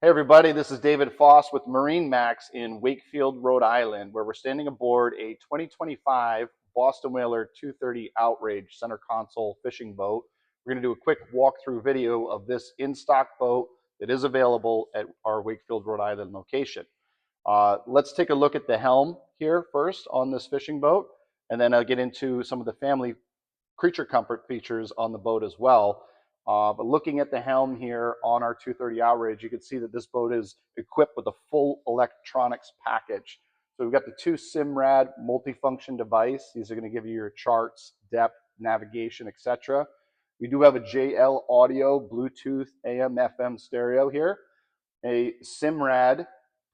Hey everybody, this is David Foss with MarineMax in Wakefield, Rhode Island, where we're standing aboard a 2025 Boston Whaler 230 Outrage center console fishing boat. We're going to do a quick walkthrough video of this in-stock boat that is available at our Wakefield, Rhode Island location. Let's take a look at the helm here first on this fishing boat, and then I'll get into some of the family creature comfort features on the boat as well. But looking at the helm here on our 230 Outrage, you can see that this boat is equipped with a full electronics package. So we've got the two Simrad multifunction device. These are going to give you your charts, depth, navigation, etc. We do have a JL audio, Bluetooth, AM, FM stereo here, a Simrad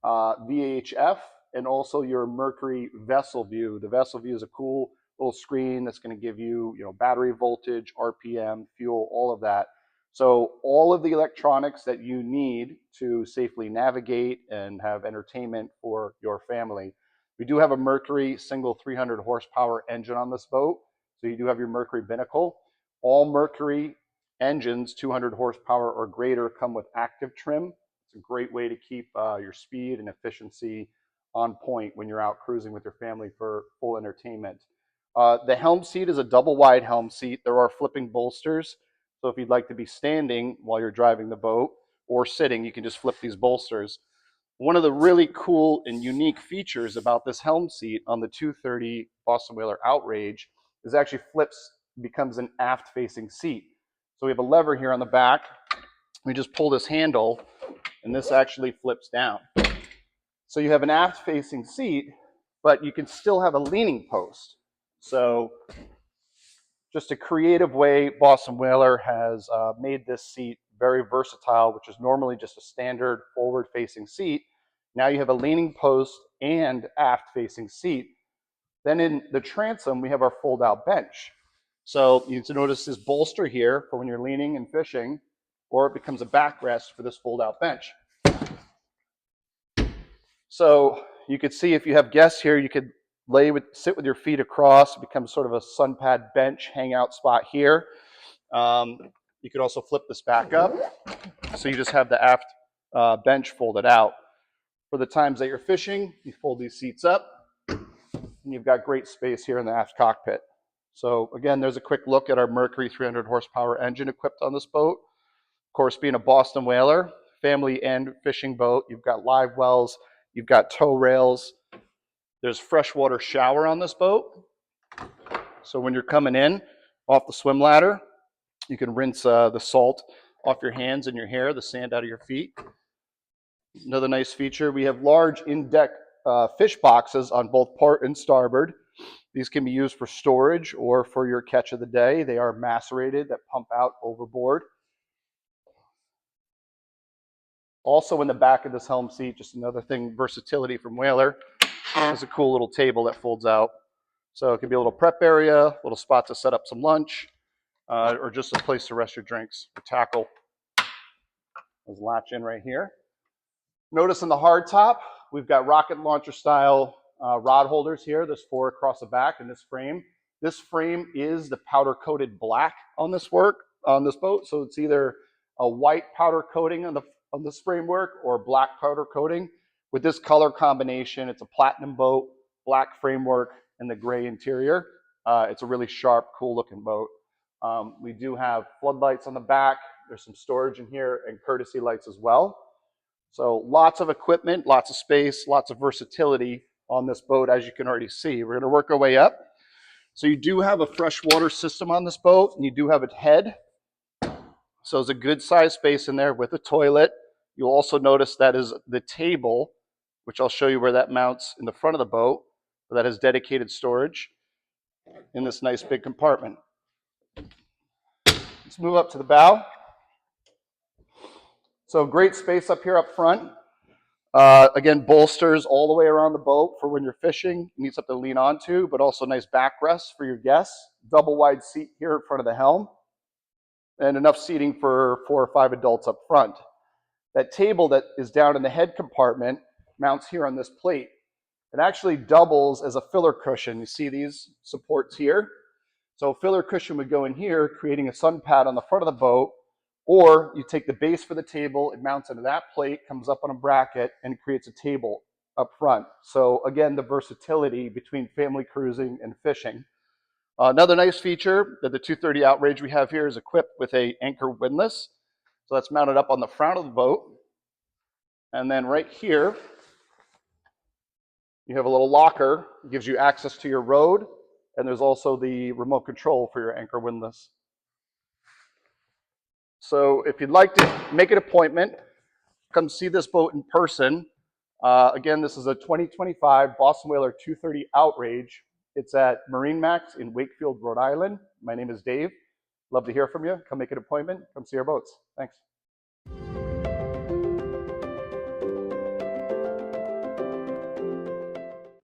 VHF, and also your Mercury vessel view. The vessel view is a cool little screen that's going to give you, battery voltage, RPM, fuel, all of that. So all of the electronics that you need to safely navigate and have entertainment for your family. We do have a Mercury single 300 horsepower engine on this boat. So you do have your Mercury binnacle. All Mercury engines, 200 horsepower or greater, come with active trim. It's a great way to keep your speed and efficiency on point when you're out cruising with your family for full entertainment. The helm seat is a double wide helm seat. There are flipping bolsters. So if you'd like to be standing while you're driving the boat or sitting, you can just flip these bolsters. One of the really cool and unique features about this helm seat on the 230 Boston Whaler Outrage is actually flips, becomes an aft facing seat. So we have a lever here on the back. We just pull this handle and this actually flips down. So you have an aft facing seat, but you can still have a leaning post. So just a creative way Boston Whaler has made this seat very versatile, which is normally just a standard forward-facing seat. Now you have a leaning post and aft-facing seat. Then in the transom, we have our fold-out bench. So you can notice this bolster here for when you're leaning and fishing, or it becomes a backrest for this fold-out bench. So you could see if you have guests here, you could sit with your feet across. It becomes sort of a sun pad bench hangout spot here. You could also flip this back up. So you just have the aft bench folded out. For the times that you're fishing, you fold these seats up and you've got great space here in the aft cockpit. So again, there's a quick look at our Mercury 300 horsepower engine equipped on this boat. Of course, being a Boston Whaler, family and fishing boat, you've got live wells, you've got tow rails. There's freshwater shower on this boat. So when you're coming in off the swim ladder, you can rinse the salt off your hands and your hair, the sand out of your feet. Another nice feature, we have large in-deck fish boxes on both port and starboard. These can be used for storage or for your catch of the day. They are macerated that pump out overboard. Also in the back of this helm seat, just another thing, versatility from Whaler. There's a cool little table that folds out. So it can be a little prep area, a little spot to set up some lunch, or just a place to rest your drinks or tackle. There's latch in right here. Notice in the hard top, we've got rocket launcher style rod holders here. There's 4 across the back in this frame. This frame is the powder coated black on this boat. So it's either a white powder coating on this framework or black powder coating. With this color combination, it's a platinum boat, black framework, and the gray interior. It's a really sharp, cool looking boat. We do have floodlights on the back. There's some storage in here and courtesy lights as well. So lots of equipment, lots of space, lots of versatility on this boat, as you can already see. We're going to work our way up. So you do have a freshwater system on this boat, and you do have a head. So there's a good size space in there with a toilet. You'll also notice that is the table, which I'll show you where that mounts in the front of the boat. That has dedicated storage in this nice big compartment. Let's move up to the bow. So great space up here up front. Again, bolsters all the way around the boat for when you're fishing. You need something to lean onto, but also nice backrest for your guests. Double wide seat here in front of the helm. And enough seating for 4 or 5 adults up front. That table that is down in the head compartment mounts here on this plate. It actually doubles as a filler cushion. You see these supports here? So a filler cushion would go in here, creating a sun pad on the front of the boat, Or you take the base for the table, it mounts into that plate, comes up on a bracket, and creates a table up front. So again, the versatility between family cruising and fishing. Another nice feature that the 230 Outrage we have here is equipped with a anchor windlass. So that's mounted up on the front of the boat. And then right here, you have a little locker. It gives you access to your rode, and there's also the remote control for your anchor windlass. So if you'd like to make an appointment, come see this boat in person. Again, this is a 2025 Boston Whaler 230 Outrage. It's at MarineMax in Wakefield, Rhode Island. My name is Dave. Love to hear from you. Come make an appointment. Come see our boats. Thanks.